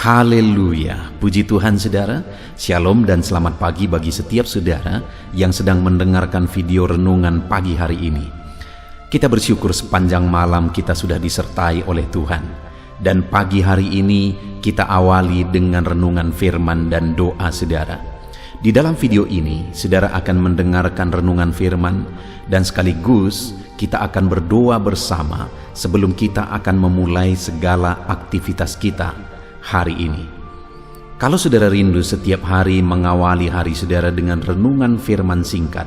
Haleluya, puji Tuhan saudara. Shalom dan selamat pagi bagi setiap saudara yang sedang mendengarkan video renungan pagi hari ini. Kita bersyukur sepanjang malam kita sudah disertai oleh Tuhan. Dan pagi hari ini kita awali dengan renungan firman dan doa saudara. Di dalam video ini saudara akan mendengarkan renungan firman dan sekaligus kita akan berdoa bersama sebelum kita akan memulai segala aktivitas kita hari ini. Kalau saudara rindu setiap hari mengawali hari saudara dengan renungan firman singkat,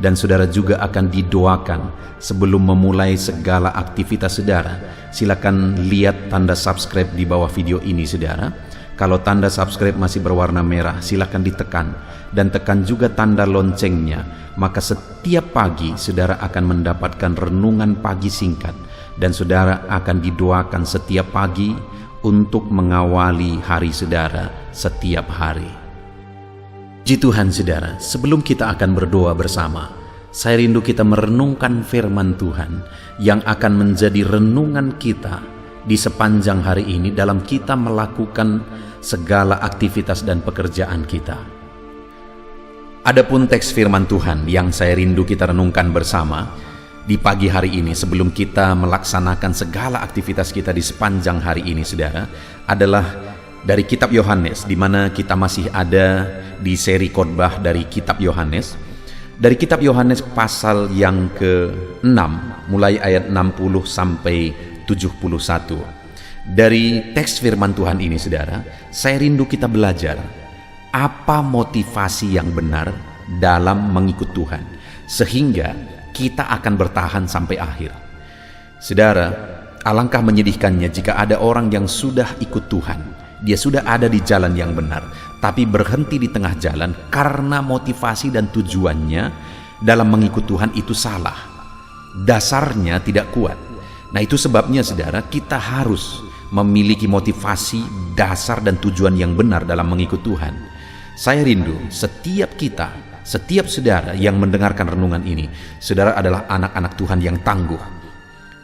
dan saudara juga akan didoakan sebelum memulai segala aktivitas saudara, silakan lihat tanda subscribe di bawah video ini saudara. Kalau tanda subscribe masih berwarna merah, silakan ditekan dan tekan juga tanda loncengnya. Maka setiap pagi saudara akan mendapatkan renungan pagi singkat, dan saudara akan didoakan setiap pagi untuk mengawali hari saudara setiap hari. Puji Tuhan saudara, sebelum kita akan berdoa bersama, saya rindu kita merenungkan firman Tuhan yang akan menjadi renungan kita di sepanjang hari ini dalam kita melakukan segala aktivitas dan pekerjaan kita. Adapun teks firman Tuhan yang saya rindu kita renungkan bersama di pagi hari ini sebelum kita melaksanakan segala aktivitas kita di sepanjang hari ini saudara, adalah dari kitab Yohanes, di mana kita masih ada di seri khotbah dari kitab Yohanes. Dari kitab Yohanes pasal yang ke-6 mulai ayat 60 sampai 71. Dari teks firman Tuhan ini saudara, saya rindu kita belajar apa motivasi yang benar dalam mengikut Tuhan sehingga kita akan bertahan sampai akhir. Saudara, alangkah menyedihkannya jika ada orang yang sudah ikut Tuhan, dia sudah ada di jalan yang benar, tapi berhenti di tengah jalan karena motivasi dan tujuannya dalam mengikut Tuhan itu salah. Dasarnya tidak kuat. Nah, itu sebabnya saudara, kita harus memiliki motivasi, dasar dan tujuan yang benar dalam mengikut Tuhan. Saya rindu setiap kita, setiap saudara yang mendengarkan renungan ini, saudara adalah anak-anak Tuhan yang tangguh,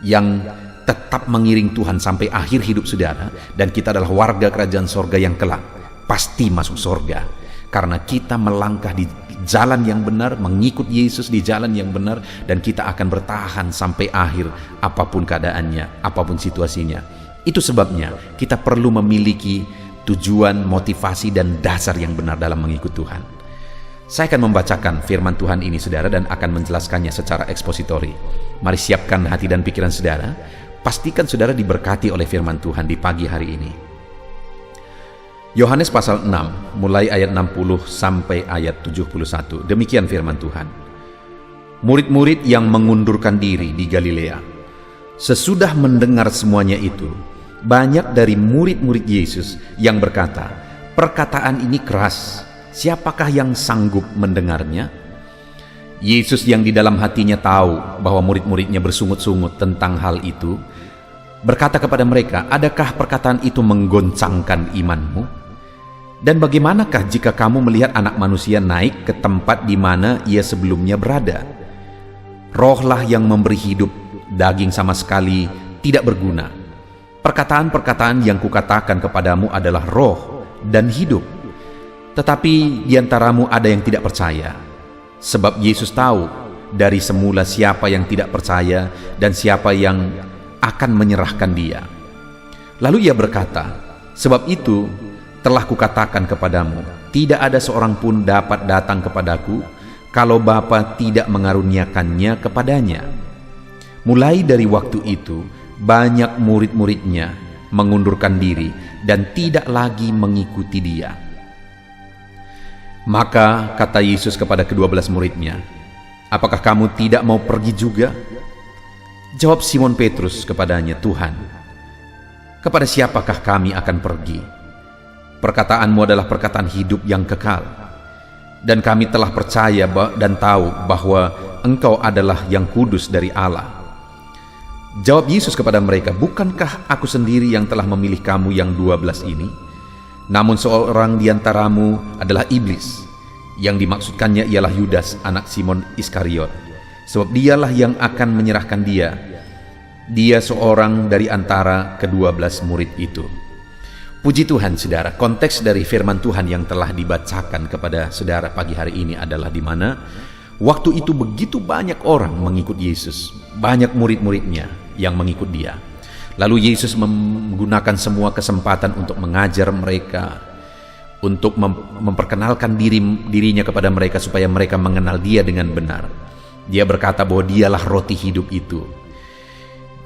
yang tetap mengiring Tuhan sampai akhir hidup saudara, dan kita adalah warga kerajaan sorga yang kelak pasti masuk sorga, karena kita melangkah di jalan yang benar, mengikut Yesus di jalan yang benar, dan kita akan bertahan sampai akhir apapun keadaannya, apapun situasinya. Itu sebabnya kita perlu memiliki tujuan, motivasi, dan dasar yang benar dalam mengikut Tuhan. Saya akan membacakan firman Tuhan ini saudara dan akan menjelaskannya secara ekspositori. Mari siapkan hati dan pikiran saudara. Pastikan saudara diberkati oleh firman Tuhan di pagi hari ini. Yohanes pasal 6 mulai ayat 60 sampai ayat 71. Demikian firman Tuhan. Murid-murid yang mengundurkan diri di Galilea. Sesudah mendengar semuanya itu, banyak dari murid-murid Yesus yang berkata, "Perkataan ini keras. Siapakah yang sanggup mendengarnya?" Yesus yang di dalam hatinya tahu bahwa murid-muridnya bersungut-sungut tentang hal itu, berkata kepada mereka, "Adakah perkataan itu menggoncangkan imanmu? Dan bagaimanakah jika kamu melihat Anak Manusia naik ke tempat di mana ia sebelumnya berada? Rohlah yang memberi hidup, daging sama sekali tidak berguna. Perkataan-perkataan yang kukatakan kepadamu adalah roh dan hidup. Tetapi di antaramu ada yang tidak percaya." Sebab Yesus tahu dari semula siapa yang tidak percaya dan siapa yang akan menyerahkan dia. Lalu ia berkata, "Sebab itu telah kukatakan kepadamu, tidak ada seorang pun dapat datang kepadaku kalau Bapa tidak mengaruniakannya kepadanya." Mulai dari waktu itu, banyak murid-muridnya mengundurkan diri dan tidak lagi mengikuti dia. Maka kata Yesus kepada ke-12 muridnya, "Apakah kamu tidak mau pergi juga?" Jawab Simon Petrus kepadanya, "Tuhan, kepada siapakah kami akan pergi? Perkataanmu adalah perkataan hidup yang kekal. Dan kami telah percaya dan tahu bahwa Engkau adalah yang kudus dari Allah." Jawab Yesus kepada mereka, "Bukankah aku sendiri yang telah memilih kamu yang 12 ini? Namun seorang di antaramu adalah iblis." Yang dimaksudkannya ialah Yudas, anak Simon Iskariot, sebab dialah yang akan menyerahkan dia. Dia seorang dari antara ke-12 murid itu. Puji Tuhan saudara, konteks dari firman Tuhan yang telah dibacakan kepada saudara pagi hari ini adalah di mana waktu itu begitu banyak orang mengikut Yesus, banyak murid-muridnya yang mengikut dia. Lalu Yesus menggunakan semua kesempatan untuk mengajar mereka, untuk memperkenalkan dirinya kepada mereka supaya mereka mengenal dia dengan benar. Dia berkata bahwa dialah roti hidup itu.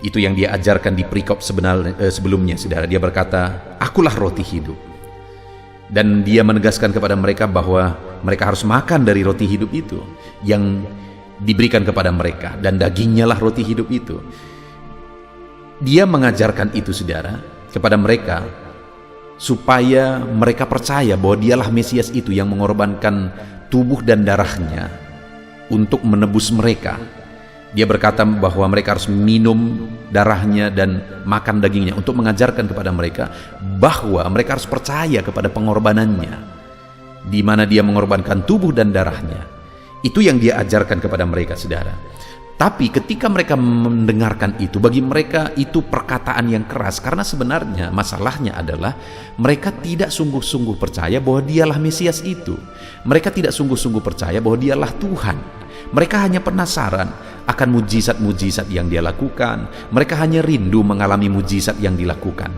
Itu yang dia ajarkan di perikop sebelumnya, saudara. Dia berkata, akulah roti hidup. Dan dia menegaskan kepada mereka bahwa mereka harus makan dari roti hidup itu yang diberikan kepada mereka, dan dagingnya lah roti hidup itu. Dia mengajarkan itu, saudara, kepada mereka supaya mereka percaya bahwa dialah Mesias itu yang mengorbankan tubuh dan darahnya untuk menebus mereka. Dia berkata bahwa mereka harus minum darahnya dan makan dagingnya untuk mengajarkan kepada mereka bahwa mereka harus percaya kepada pengorbanannya, di mana dia mengorbankan tubuh dan darahnya. Itu yang dia ajarkan kepada mereka, saudara. Tapi ketika mereka mendengarkan itu, bagi mereka itu perkataan yang keras, karena sebenarnya masalahnya adalah mereka tidak sungguh-sungguh percaya bahwa dialah Mesias itu. Mereka tidak sungguh-sungguh percaya bahwa dialah Tuhan. Mereka hanya penasaran akan mujizat-mujizat yang dia lakukan. Mereka hanya rindu mengalami mujizat yang dilakukan.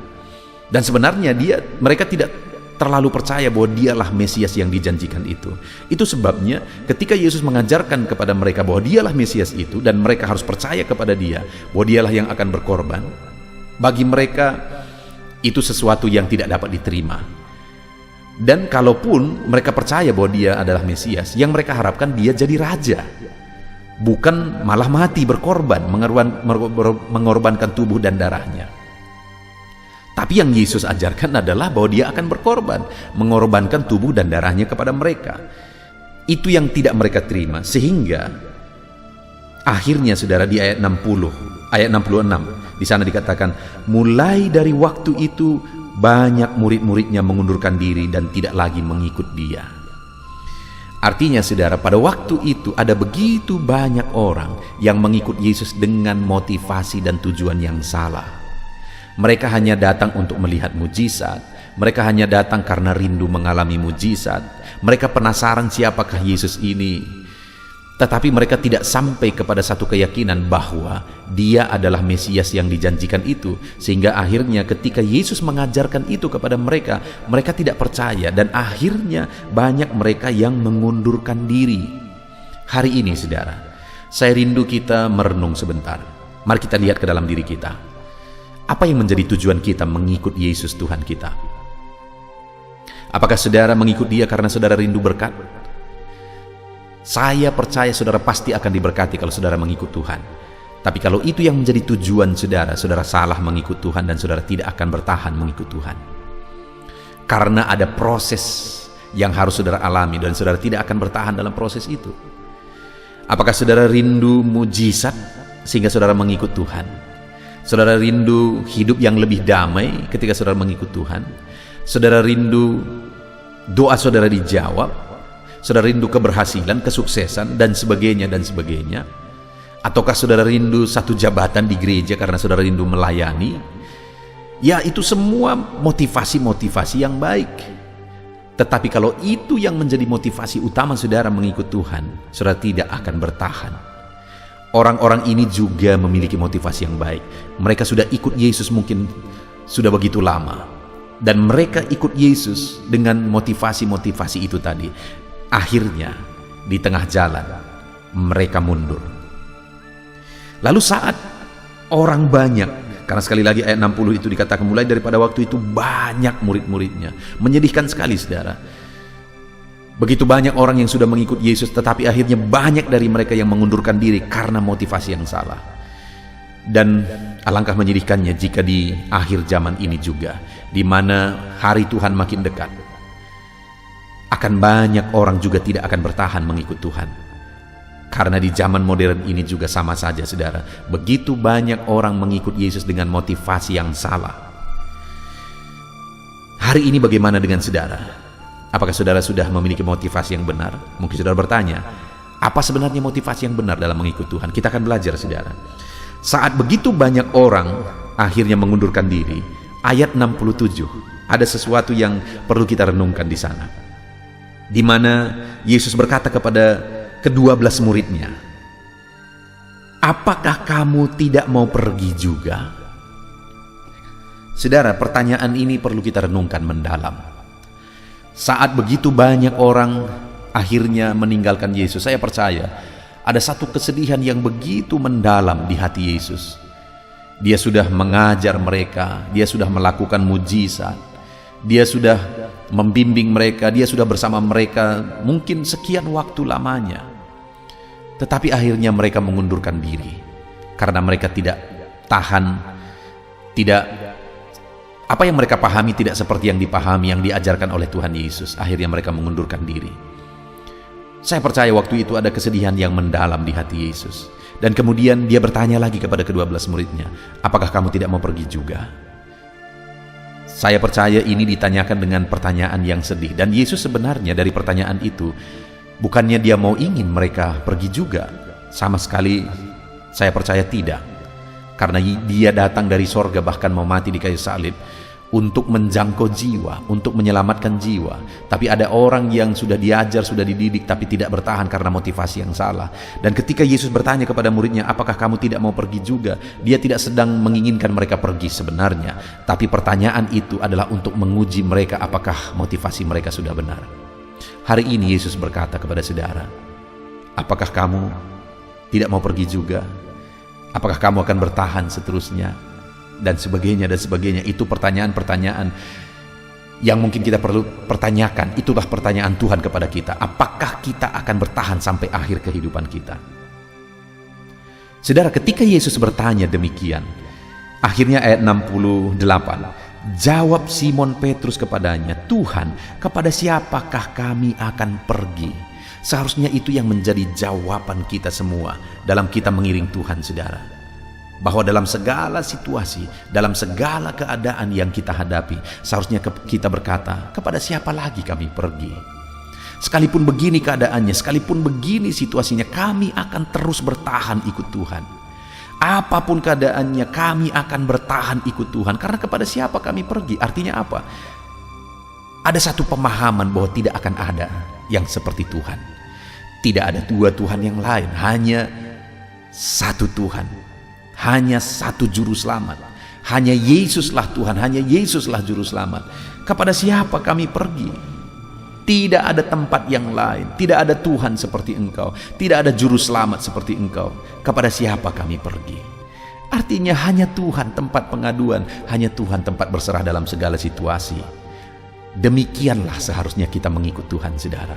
Dan sebenarnya mereka tidak terlalu percaya bahwa dialah Mesias yang dijanjikan itu. Itu sebabnya ketika Yesus mengajarkan kepada mereka bahwa dialah Mesias itu, dan mereka harus percaya kepada dia, bahwa dialah yang akan berkorban, bagi mereka itu sesuatu yang tidak dapat diterima. Dan kalaupun mereka percaya bahwa dia adalah Mesias, yang mereka harapkan dia jadi raja, bukan malah mati berkorban, mengorbankan tubuh dan darahnya. Tapi yang Yesus ajarkan adalah bahwa dia akan berkorban, mengorbankan tubuh dan darahnya kepada mereka. Itu yang tidak mereka terima, sehingga akhirnya, saudara, di ayat 66 di sana dikatakan, mulai dari waktu itu banyak murid-muridnya mengundurkan diri dan tidak lagi mengikut dia. Artinya, saudara, pada waktu itu ada begitu banyak orang yang mengikut Yesus dengan motivasi dan tujuan yang salah. Mereka hanya datang untuk melihat mujizat. Mereka hanya datang karena rindu mengalami mujizat. Mereka penasaran siapakah Yesus ini. Tetapi mereka tidak sampai kepada satu keyakinan bahwa dia adalah Mesias yang dijanjikan itu. Sehingga akhirnya ketika Yesus mengajarkan itu kepada mereka, mereka tidak percaya. Dan akhirnya banyak mereka yang mengundurkan diri. Hari ini, saudara, saya rindu kita merenung sebentar. Mari kita lihat ke dalam diri kita. Apa yang menjadi tujuan kita mengikut Yesus Tuhan kita? Apakah saudara mengikut dia karena saudara rindu berkat? Saya percaya saudara pasti akan diberkati kalau saudara mengikut Tuhan. Tapi kalau itu yang menjadi tujuan saudara, saudara salah mengikut Tuhan dan saudara tidak akan bertahan mengikut Tuhan. Karena ada proses yang harus saudara alami dan saudara tidak akan bertahan dalam proses itu. Apakah saudara rindu mujizat sehingga saudara mengikut Tuhan? Saudara rindu hidup yang lebih damai ketika saudara mengikut Tuhan? Saudara rindu doa saudara dijawab? Saudara rindu keberhasilan, kesuksesan, dan sebagainya, dan sebagainya? Ataukah saudara rindu satu jabatan di gereja karena saudara rindu melayani? Ya, itu semua motivasi-motivasi yang baik. Tetapi kalau itu yang menjadi motivasi utama saudara mengikut Tuhan, saudara tidak akan bertahan. Orang-orang ini juga memiliki motivasi yang baik. Mereka sudah ikut Yesus mungkin sudah begitu lama. Dan mereka ikut Yesus dengan motivasi-motivasi itu tadi. Akhirnya di tengah jalan mereka mundur. Lalu saat orang banyak, karena sekali lagi ayat 60 itu dikatakan mulai daripada waktu itu banyak murid-muridnya. Menyedihkan sekali, saudara. Begitu banyak orang yang sudah mengikut Yesus, tetapi akhirnya banyak dari mereka yang mengundurkan diri karena motivasi yang salah. Dan alangkah menyedihkannya jika di akhir zaman ini juga, di mana hari Tuhan makin dekat, akan banyak orang juga tidak akan bertahan mengikut Tuhan. Karena di zaman modern ini juga sama saja, saudara. Begitu banyak orang mengikut Yesus dengan motivasi yang salah. Hari ini bagaimana dengan saudara? Apakah saudara sudah memiliki motivasi yang benar? Mungkin saudara bertanya, apa sebenarnya motivasi yang benar dalam mengikut Tuhan? Kita akan belajar, saudara. Saat begitu banyak orang akhirnya mengundurkan diri, ayat 67 Ada sesuatu yang perlu kita renungkan di sana, di mana Yesus berkata kepada ke-12 muridnya, "Apakah kamu tidak mau pergi juga?" Saudara, pertanyaan ini perlu kita renungkan mendalam. Saat begitu banyak orang akhirnya meninggalkan Yesus, saya percaya ada satu kesedihan yang begitu mendalam di hati Yesus. Dia sudah mengajar mereka, dia sudah melakukan mujizat, dia sudah membimbing mereka, dia sudah bersama mereka mungkin sekian waktu lamanya. Tetapi akhirnya mereka mengundurkan diri karena mereka tidak tahan, apa yang mereka pahami tidak seperti yang dipahami, yang diajarkan oleh Tuhan Yesus. Akhirnya mereka mengundurkan diri. Saya percaya waktu itu ada kesedihan yang mendalam di hati Yesus. Dan kemudian dia bertanya lagi kepada ke-12 muridnya, "Apakah kamu tidak mau pergi juga?" Saya percaya ini ditanyakan dengan pertanyaan yang sedih. Dan Yesus sebenarnya dari pertanyaan itu, bukannya dia mau ingin mereka pergi juga. Sama sekali saya percaya tidak. Karena dia datang dari sorga, bahkan mau mati di kayu salib untuk menjangkau jiwa, untuk menyelamatkan jiwa. Tapi ada orang yang sudah diajar, sudah dididik, tapi tidak bertahan karena motivasi yang salah. Dan ketika Yesus bertanya kepada muridnya, "Apakah kamu tidak mau pergi juga?" Dia tidak sedang menginginkan mereka pergi sebenarnya, tapi pertanyaan itu adalah untuk menguji mereka apakah motivasi mereka sudah benar. Hari ini Yesus berkata kepada saudara, "Apakah kamu tidak mau pergi juga? Apakah kamu akan bertahan seterusnya?" Dan sebagainya dan sebagainya. Itu pertanyaan-pertanyaan yang mungkin kita perlu pertanyakan. Itulah pertanyaan Tuhan kepada kita. Apakah kita akan bertahan sampai akhir kehidupan kita? Saudara, ketika Yesus bertanya demikian, akhirnya ayat 68, jawab Simon Petrus kepadanya, "Tuhan, kepada siapakah kami akan pergi?" Seharusnya itu yang menjadi jawaban kita semua dalam kita mengiring Tuhan, saudara. Bahwa dalam segala situasi, dalam segala keadaan yang kita hadapi, seharusnya kita berkata, "Kepada siapa lagi kami pergi?" Sekalipun begini keadaannya, sekalipun begini situasinya, kami akan terus bertahan ikut Tuhan. Apapun keadaannya, kami akan bertahan ikut Tuhan. Karena kepada siapa kami pergi? Artinya apa? Ada satu pemahaman bahwa tidak akan ada yang seperti Tuhan. Tidak ada dua Tuhan yang lain, hanya satu Tuhan. Hanya satu juru selamat. Hanya Yesuslah Tuhan, hanya Yesuslah juru selamat. Kepada siapa kami pergi? Tidak ada tempat yang lain, tidak ada Tuhan seperti Engkau, tidak ada juru selamat seperti Engkau. Kepada siapa kami pergi? Artinya hanya Tuhan tempat pengaduan, hanya Tuhan tempat berserah dalam segala situasi. Demikianlah seharusnya kita mengikut Tuhan, saudara.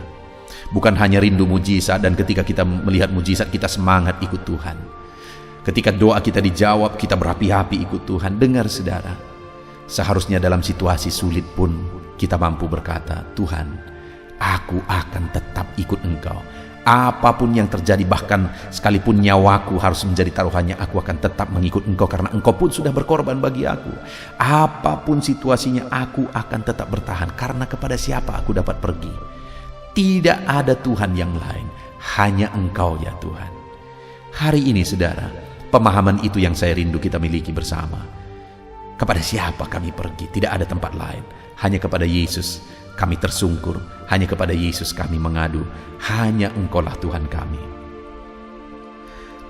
Bukan hanya rindu mujizat, dan ketika kita melihat mujizat kita semangat ikut Tuhan. Ketika doa kita dijawab, kita berapi-api ikut Tuhan. Dengar saudara, seharusnya dalam situasi sulit pun kita mampu berkata, "Tuhan, aku akan tetap ikut Engkau. Apapun yang terjadi, bahkan sekalipun nyawaku harus menjadi taruhannya, aku akan tetap mengikut Engkau karena Engkau pun sudah berkorban bagi aku. Apapun situasinya, aku akan tetap bertahan karena kepada siapa aku dapat pergi? Tidak ada Tuhan yang lain, hanya Engkau ya Tuhan." Hari ini saudara, pemahaman itu yang saya rindu kita miliki bersama. Kepada siapa kami pergi? Tidak ada tempat lain. Hanya kepada Yesus kami tersungkur. Hanya kepada Yesus kami mengadu. Hanya Engkaulah Tuhan kami.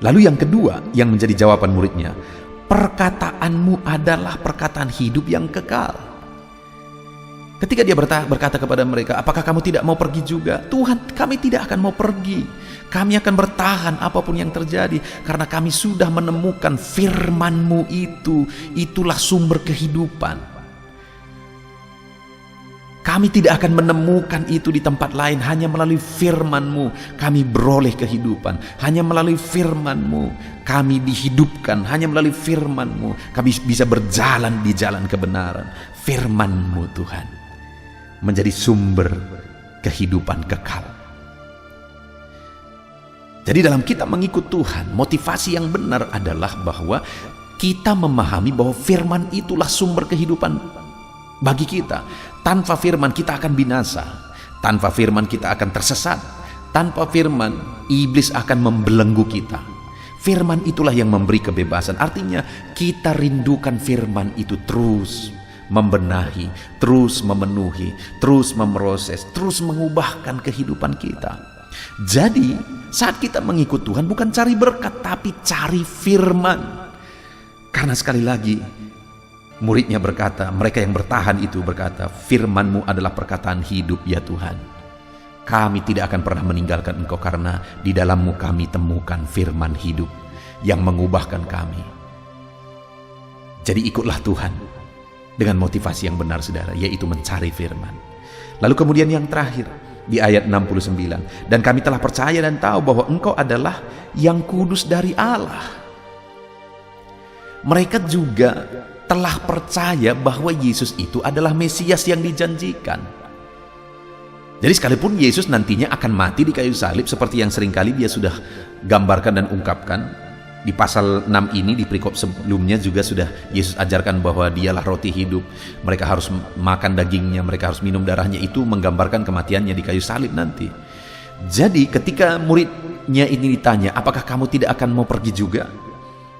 Lalu yang kedua yang menjadi jawaban muridnya, "Perkataanmu adalah perkataan hidup yang kekal." Ketika dia berkata kepada mereka, "Apakah kamu tidak mau pergi juga?" "Tuhan, kami tidak akan mau pergi. Kami akan bertahan apapun yang terjadi. Karena kami sudah menemukan firman-Mu itu. Itulah sumber kehidupan. Kami tidak akan menemukan itu di tempat lain. Hanya melalui firman-Mu kami beroleh kehidupan. Hanya melalui firman-Mu kami dihidupkan. Hanya melalui firman-Mu kami bisa berjalan di jalan kebenaran." Firman-Mu Tuhan menjadi sumber kehidupan kekal. Jadi dalam kita mengikut Tuhan, motivasi yang benar adalah bahwa kita memahami bahwa firman itulah sumber kehidupan bagi kita. Tanpa firman kita akan binasa. Tanpa firman kita akan tersesat. Tanpa firman, iblis akan membelenggu kita. Firman itulah yang memberi kebebasan. Artinya kita rindukan firman itu terus membenahi, terus memenuhi, terus memproses, terus mengubahkan kehidupan kita. Jadi saat kita mengikut Tuhan bukan cari berkat, tapi cari firman. Karena sekali lagi muridnya berkata, mereka yang bertahan itu berkata, firman-Mu adalah perkataan hidup ya Tuhan. Kami tidak akan pernah meninggalkan Engkau, karena di dalam-Mu kami temukan firman hidup yang mengubahkan kami. Jadi ikutlah Tuhan dengan motivasi yang benar, saudara, yaitu mencari firman. Lalu kemudian yang terakhir di ayat 69, dan kami telah percaya dan tahu bahwa Engkau adalah yang kudus dari Allah. Mereka juga telah percaya bahwa Yesus itu adalah Mesias yang dijanjikan. Jadi sekalipun Yesus nantinya akan mati di kayu salib, seperti yang seringkali dia sudah gambarkan dan ungkapkan di pasal 6 ini, di perikop sebelumnya juga sudah Yesus ajarkan bahwa dialah roti hidup, mereka harus makan dagingnya, mereka harus minum darahnya. Itu menggambarkan kematiannya di kayu salib nanti. Jadi ketika muridnya ini ditanya, apakah kamu tidak akan mau pergi juga?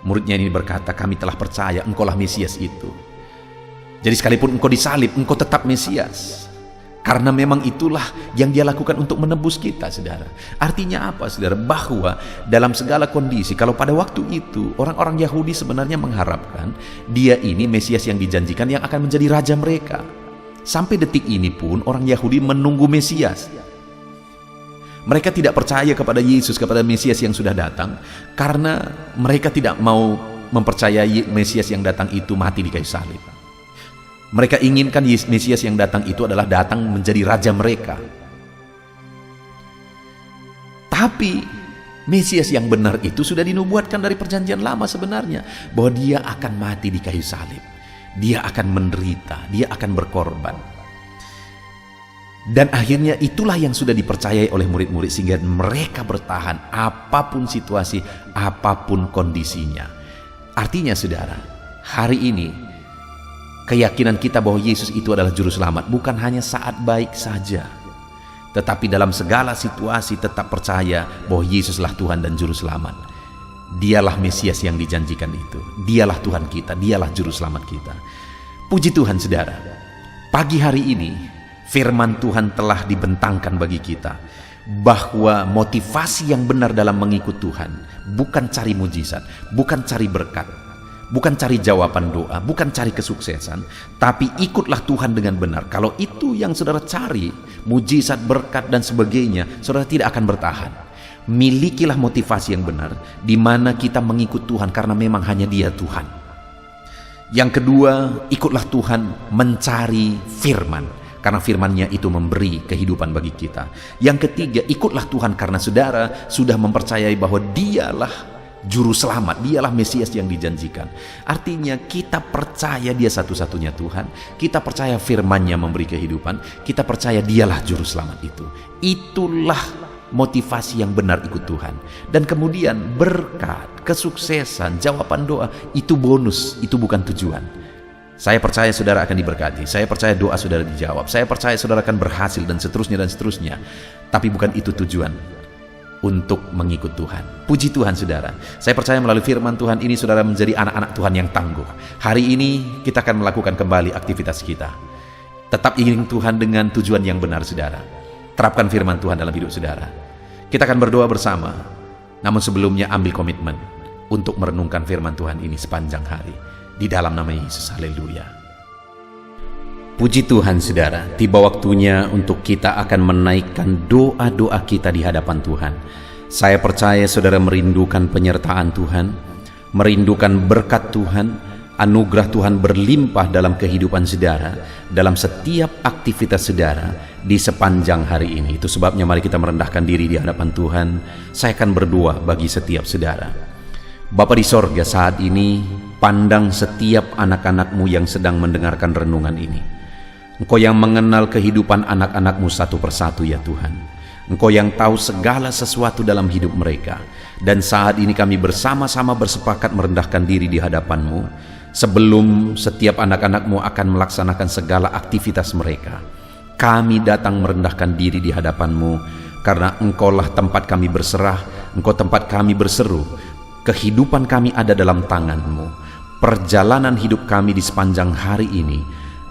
Muridnya ini berkata, kami telah percaya Engkaulah Mesias itu. Jadi sekalipun Engkau disalib, Engkau tetap Mesias. Karena memang itulah yang Dia lakukan untuk menebus kita, saudara. Artinya apa, saudara? Bahwa dalam segala kondisi, kalau pada waktu itu orang-orang Yahudi sebenarnya mengharapkan Dia ini Mesias yang dijanjikan, yang akan menjadi raja mereka. Sampai detik ini pun orang Yahudi menunggu Mesias. Mereka tidak percaya kepada Yesus, kepada Mesias yang sudah datang, karena mereka tidak mau mempercayai Mesias yang datang itu mati di kayu salib. Mereka inginkan Mesias yang datang itu adalah datang menjadi raja mereka. Tapi Mesias yang benar itu sudah dinubuatkan dari perjanjian lama sebenarnya, bahwa Dia akan mati di kayu salib, Dia akan menderita, Dia akan berkorban. Dan akhirnya itulah yang sudah dipercayai oleh murid-murid, sehingga mereka bertahan apapun situasi, apapun kondisinya. Artinya, saudara, hari ini keyakinan kita bahwa Yesus itu adalah juru selamat bukan hanya saat baik saja, tetapi dalam segala situasi tetap percaya bahwa Yesuslah Tuhan dan juru selamat. Dialah Mesias yang dijanjikan itu, Dialah Tuhan kita, Dialah juru selamat kita. Puji Tuhan, saudara, pagi hari ini firman Tuhan telah dibentangkan bagi kita, bahwa motivasi yang benar dalam mengikut Tuhan bukan cari mujizat, bukan cari berkat, bukan cari jawaban doa, bukan cari kesuksesan, tapi ikutlah Tuhan dengan benar. Kalau itu yang saudara cari, mujizat, berkat dan sebagainya, saudara tidak akan bertahan. Milikilah motivasi yang benar, di mana kita mengikut Tuhan karena memang hanya Dia Tuhan. Yang kedua, ikutlah Tuhan mencari firman, karena firman-Nya itu memberi kehidupan bagi kita. Yang ketiga, ikutlah Tuhan karena saudara sudah mempercayai bahwa Dialah juru selamat, Dialah Mesias yang dijanjikan. Artinya kita percaya Dia satu-satunya Tuhan, kita percaya firman-Nya memberi kehidupan, kita percaya Dialah juru selamat itu. Itulah motivasi yang benar ikut Tuhan. Dan kemudian berkat, kesuksesan, jawaban doa itu bonus, itu bukan tujuan. Saya percaya saudara akan diberkati, saya percaya doa saudara dijawab, saya percaya saudara akan berhasil, dan seterusnya dan seterusnya. Tapi bukan itu tujuan untuk mengikut Tuhan. Puji Tuhan, saudara, saya percaya melalui firman Tuhan ini saudara menjadi anak-anak Tuhan yang tangguh. Hari ini kita akan melakukan kembali aktivitas kita. Tetap ingin Tuhan dengan tujuan yang benar, saudara. Terapkan firman Tuhan dalam hidup saudara. Kita akan berdoa bersama, namun sebelumnya ambil komitmen untuk merenungkan firman Tuhan ini sepanjang hari. Di dalam nama Yesus, haleluya. Puji Tuhan, saudara, tiba waktunya untuk kita akan menaikkan doa-doa kita di hadapan Tuhan. Saya percaya saudara merindukan penyertaan Tuhan, merindukan berkat Tuhan, anugerah Tuhan berlimpah dalam kehidupan saudara, dalam setiap aktivitas saudara di sepanjang hari ini. Itu sebabnya mari kita merendahkan diri di hadapan Tuhan. Saya akan berdoa bagi setiap saudara. Bapa di sorga, saat ini pandang setiap anak-anak-Mu yang sedang mendengarkan renungan ini. Engkau yang mengenal kehidupan anak-anak-Mu satu persatu, ya Tuhan. Engkau yang tahu segala sesuatu dalam hidup mereka. Dan saat ini kami bersama-sama bersepakat merendahkan diri di hadapan-Mu, sebelum setiap anak-anak-Mu akan melaksanakan segala aktivitas mereka. Kami datang merendahkan diri di hadapan-Mu, karena Engkaulah tempat kami berserah, Engkau tempat kami berseru. Kehidupan kami ada dalam tangan-Mu. Perjalanan hidup kami di sepanjang hari ini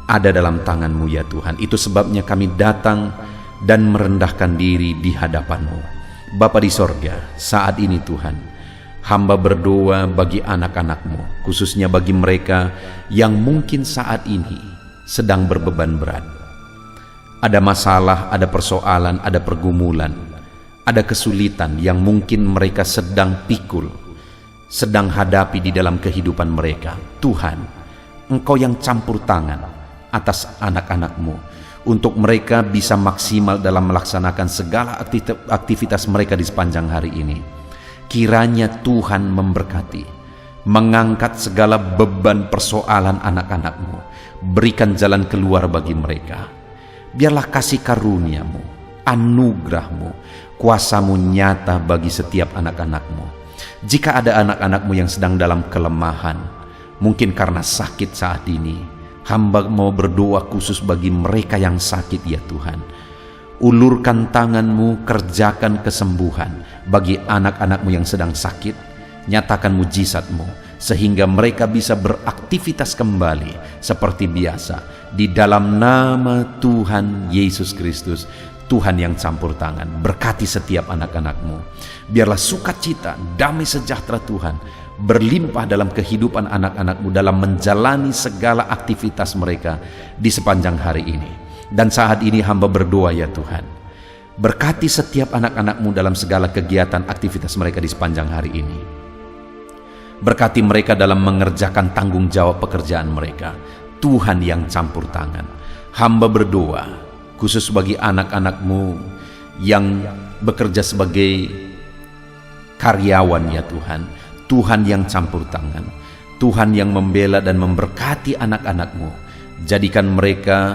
ada dalam tangan-Mu ya Tuhan. Itu sebabnya kami datang dan merendahkan diri di hadapan-Mu. Bapa di sorga, saat ini Tuhan, hamba berdoa bagi anak-anak-Mu, khususnya bagi mereka yang mungkin saat ini sedang berbeban berat. Ada masalah, ada persoalan, ada pergumulan, ada kesulitan yang mungkin mereka sedang pikul, sedang hadapi di dalam kehidupan mereka. Tuhan, Engkau yang campur tangan atas anak-anak-Mu, untuk mereka bisa maksimal dalam melaksanakan segala aktivitas mereka di sepanjang hari ini. Kiranya Tuhan memberkati, mengangkat segala beban persoalan anak-anak-Mu, berikan jalan keluar bagi mereka. Biarlah kasih karunia-Mu, anugerah-Mu, kuasa-Mu nyata bagi setiap anak-anak-Mu. Jika ada anak-anak-Mu yang sedang dalam kelemahan, mungkin karena sakit saat ini, hamba mau berdoa khusus bagi mereka yang sakit ya Tuhan. Ulurkan tangan-Mu, kerjakan kesembuhan bagi anak-anak-Mu yang sedang sakit. Nyatakan mujizat-Mu sehingga mereka bisa beraktivitas kembali seperti biasa. Di dalam nama Tuhan Yesus Kristus, Tuhan yang campur tangan, berkati setiap anak-anak-Mu. Biarlah sukacita, damai sejahtera Tuhan berlimpah dalam kehidupan anak-anak-Mu dalam menjalani segala aktivitas mereka di sepanjang hari ini. Dan saat ini hamba berdoa ya Tuhan, berkati setiap anak-anak-Mu dalam segala kegiatan aktivitas mereka di sepanjang hari ini. Berkati mereka dalam mengerjakan tanggung jawab pekerjaan mereka. Tuhan yang campur tangan, hamba berdoa khusus bagi anak-anak-Mu yang bekerja sebagai karyawan ya Tuhan. Tuhan yang campur tangan, Tuhan yang membela dan memberkati anak-anak-Mu. Jadikan mereka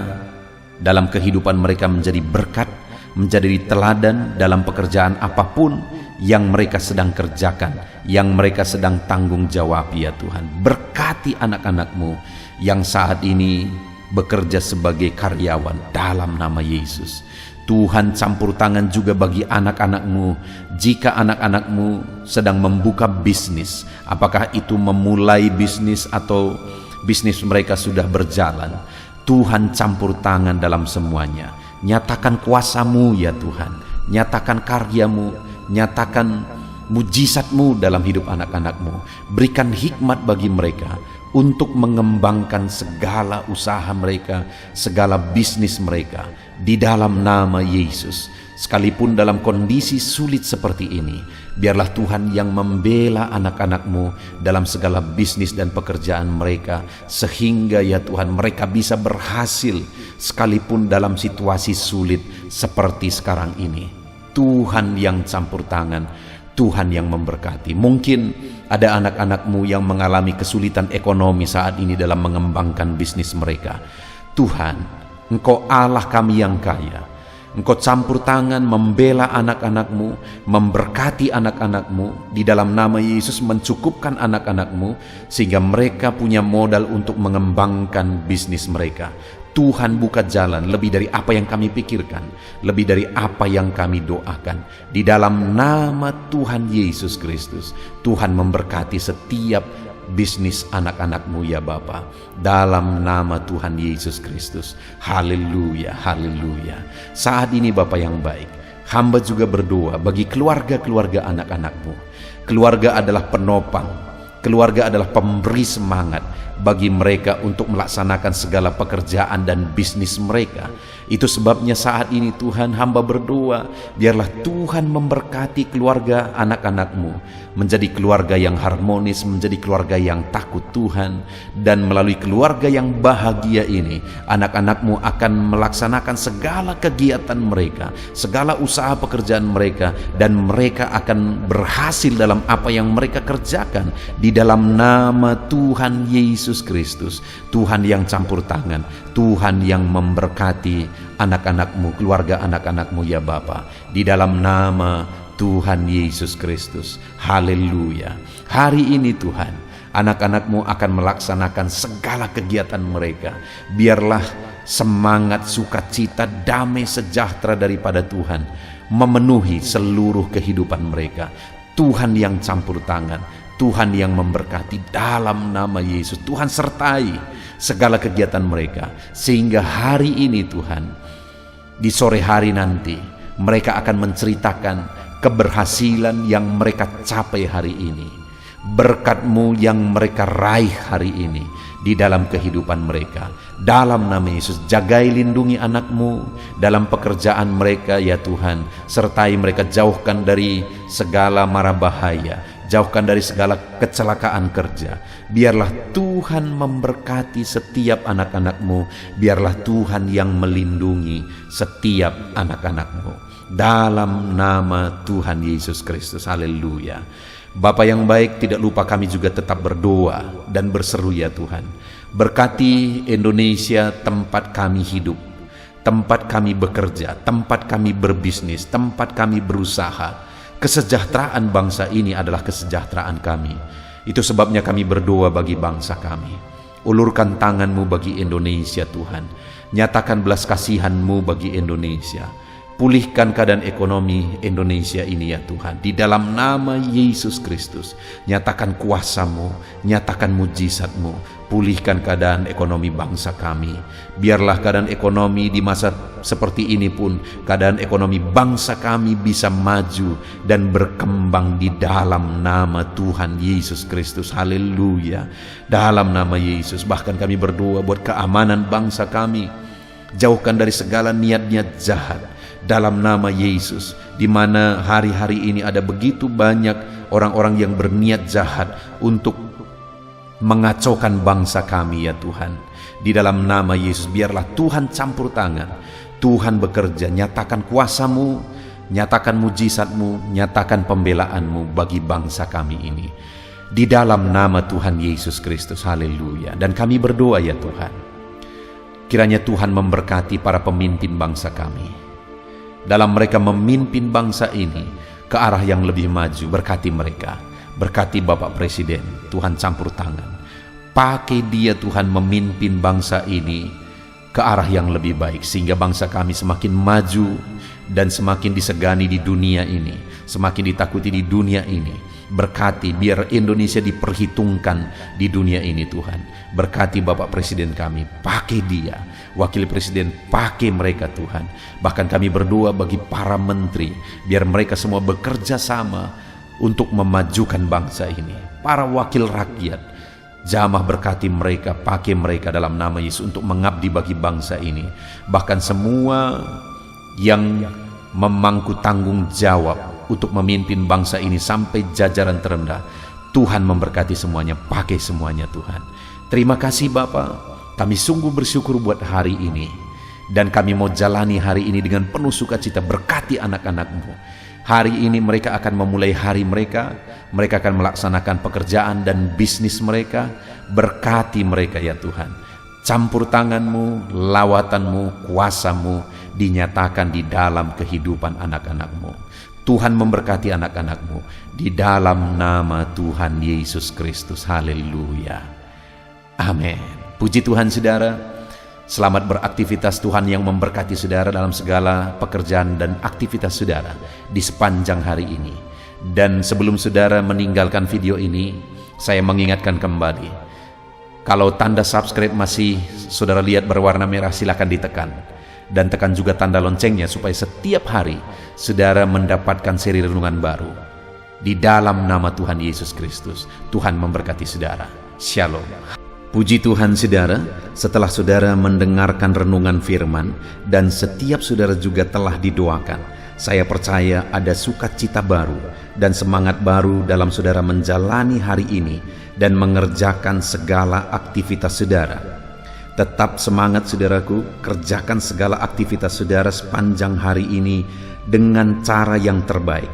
dalam kehidupan mereka menjadi berkat, menjadi teladan dalam pekerjaan apapun yang mereka sedang kerjakan, yang mereka sedang tanggung jawab ya Tuhan. Berkati anak-anak-Mu yang saat ini bekerja sebagai karyawan dalam nama Yesus. Tuhan campur tangan juga bagi anak-anak-Mu. Jika anak-anak-Mu sedang membuka bisnis, apakah itu memulai bisnis atau bisnis mereka sudah berjalan, Tuhan campur tangan dalam semuanya. Nyatakan kuasa-Mu ya Tuhan, nyatakan karya-Mu, nyatakan mujizat-Mu dalam hidup anak-anak-Mu. Berikan hikmat bagi mereka untuk mengembangkan segala usaha mereka, segala bisnis mereka di dalam nama Yesus. Sekalipun dalam kondisi sulit seperti ini, biarlah Tuhan yang membela anak-anak-Mu dalam segala bisnis dan pekerjaan mereka, sehingga ya Tuhan mereka bisa berhasil sekalipun dalam situasi sulit seperti sekarang ini. Tuhan yang campur tangan, Tuhan yang memberkati. Mungkin ada anak-anak-Mu yang mengalami kesulitan ekonomi saat ini dalam mengembangkan bisnis mereka. Tuhan, Engkau Allah kami yang kaya. Engkau campur tangan membela anak-anak-Mu, memberkati anak-anak-Mu. Di dalam nama Yesus mencukupkan anak-anak-Mu sehingga mereka punya modal untuk mengembangkan bisnis mereka. Tuhan buka jalan lebih dari apa yang kami pikirkan, lebih dari apa yang kami doakan. Di dalam nama Tuhan Yesus Kristus, Tuhan memberkati setiap bisnis anak-anak-Mu ya Bapa. Dalam nama Tuhan Yesus Kristus. Haleluya, haleluya. Saat ini Bapa yang baik, hamba juga berdoa bagi keluarga-keluarga anak-anak-Mu. Keluarga adalah penopang, keluarga adalah pemberi semangat bagi mereka untuk melaksanakan segala pekerjaan dan bisnis mereka. Itu sebabnya saat ini Tuhan, hamba berdoa, biarlah Tuhan memberkati keluarga anak-anak-Mu menjadi keluarga yang harmonis, menjadi keluarga yang takut Tuhan. Dan melalui keluarga yang bahagia ini, anak-anak-Mu akan melaksanakan segala kegiatan mereka, segala usaha pekerjaan mereka, dan mereka akan berhasil dalam apa yang mereka kerjakan. Di dalam nama Tuhan Yesus Kristus, Tuhan yang campur tangan, Tuhan yang memberkati anak-anak-Mu, keluarga anak-anak-Mu ya Bapa. Di dalam nama Tuhan Yesus Kristus. Haleluya. Hari ini Tuhan, anak-anak-Mu akan melaksanakan segala kegiatan mereka. Biarlah semangat, sukacita, damai sejahtera daripada Tuhan memenuhi seluruh kehidupan mereka. Tuhan yang campur tangan, Tuhan yang memberkati dalam nama Yesus. Tuhan sertai segala kegiatan mereka, sehingga hari ini Tuhan, di sore hari nanti mereka akan menceritakan keberhasilan yang mereka capai hari ini, berkat-Mu yang mereka raih hari ini di dalam kehidupan mereka. Dalam nama Yesus, jagai lindungi anak-Mu dalam pekerjaan mereka ya Tuhan, sertai mereka, jauhkan dari segala mara bahaya, jauhkan dari segala kecelakaan kerja. Biarlah Tuhan memberkati setiap anak-anak-Mu, biarlah Tuhan yang melindungi setiap anak-anak-Mu, dalam nama Tuhan Yesus Kristus. Haleluya. Bapa yang baik, tidak lupa kami juga tetap berdoa dan berseru ya Tuhan. Berkati Indonesia, tempat kami hidup, tempat kami bekerja, tempat kami berbisnis, tempat kami berusaha. Kesejahteraan bangsa ini adalah kesejahteraan kami. Itu sebabnya kami berdoa bagi bangsa kami. Ulurkan tangan-Mu bagi Indonesia Tuhan. Nyatakan belas kasihan-Mu bagi Indonesia. Pulihkan keadaan ekonomi Indonesia ini ya Tuhan. Di dalam nama Yesus Kristus, nyatakan kuasa-Mu, nyatakan mujizat-Mu. Pulihkan keadaan ekonomi bangsa kami. Biarlah keadaan ekonomi di masa seperti ini pun, keadaan ekonomi bangsa kami bisa maju dan berkembang di dalam nama Tuhan Yesus Kristus. Haleluya. Dalam nama Yesus, bahkan kami berdoa buat keamanan bangsa kami. Jauhkan dari segala niat-niat jahat dalam nama Yesus, di mana hari-hari ini ada begitu banyak orang-orang yang berniat jahat untuk mengacaukan bangsa kami ya Tuhan. Di dalam nama Yesus, biarlah Tuhan campur tangan, Tuhan bekerja, nyatakan kuasa-Mu, nyatakan mujizat-Mu, nyatakan pembelaan-Mu bagi bangsa kami ini. Di dalam nama Tuhan Yesus Kristus. Haleluya. Dan kami berdoa ya Tuhan, kiranya Tuhan memberkati para pemimpin bangsa kami. Dalam mereka memimpin bangsa ini ke arah yang lebih maju, berkati mereka. Berkati Bapak Presiden, Tuhan campur tangan. Pakai dia Tuhan memimpin bangsa ini ke arah yang lebih baik, sehingga bangsa kami semakin maju dan semakin disegani di dunia ini, semakin ditakuti di dunia ini. Berkati, biar Indonesia diperhitungkan di dunia ini Tuhan. Berkati Bapak Presiden kami, pakai dia. Wakil Presiden, pakai mereka Tuhan. Bahkan kami berdoa bagi para menteri, biar mereka semua bekerja sama untuk memajukan bangsa ini. Para wakil rakyat, jamah berkati mereka, pakai mereka dalam nama Yesus untuk mengabdi bagi bangsa ini. Bahkan semua yang memangku tanggung jawab untuk memimpin bangsa ini sampai jajaran terendah, Tuhan memberkati semuanya, pakai semuanya Tuhan. Terima kasih Bapa, kami sungguh bersyukur buat hari ini, dan kami mau jalani hari ini dengan penuh sukacita. Berkati anak-anak-Mu. Hari ini mereka akan memulai hari mereka akan melaksanakan pekerjaan dan bisnis mereka. Berkati mereka ya Tuhan. Campur tangan-Mu, lawatan-Mu, kuasa-Mu dinyatakan di dalam kehidupan anak-anak-Mu. Tuhan memberkati anak-anak-Mu di dalam nama Tuhan Yesus Kristus. Haleluya. Amin. Puji Tuhan saudara. Selamat beraktivitas. Tuhan yang memberkati saudara dalam segala pekerjaan dan aktivitas saudara di sepanjang hari ini. Dan sebelum saudara meninggalkan video ini, saya mengingatkan kembali, kalau tanda subscribe masih saudara lihat berwarna merah, silakan ditekan. Dan tekan juga tanda loncengnya supaya setiap hari saudara mendapatkan seri renungan baru. Di dalam nama Tuhan Yesus Kristus, Tuhan memberkati saudara. Shalom. Puji Tuhan saudara, setelah saudara mendengarkan renungan firman dan setiap saudara juga telah didoakan, saya percaya ada sukacita baru dan semangat baru dalam saudara menjalani hari ini dan mengerjakan segala aktivitas saudara. Tetap semangat saudaraku, kerjakan segala aktivitas saudara sepanjang hari ini dengan cara yang terbaik.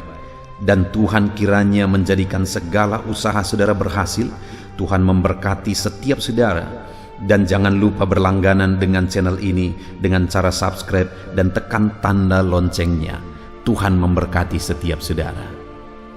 Dan Tuhan kiranya menjadikan segala usaha saudara berhasil. Tuhan memberkati setiap saudara. Dan jangan lupa berlangganan dengan channel ini dengan cara subscribe dan tekan tanda loncengnya. Tuhan memberkati setiap saudara.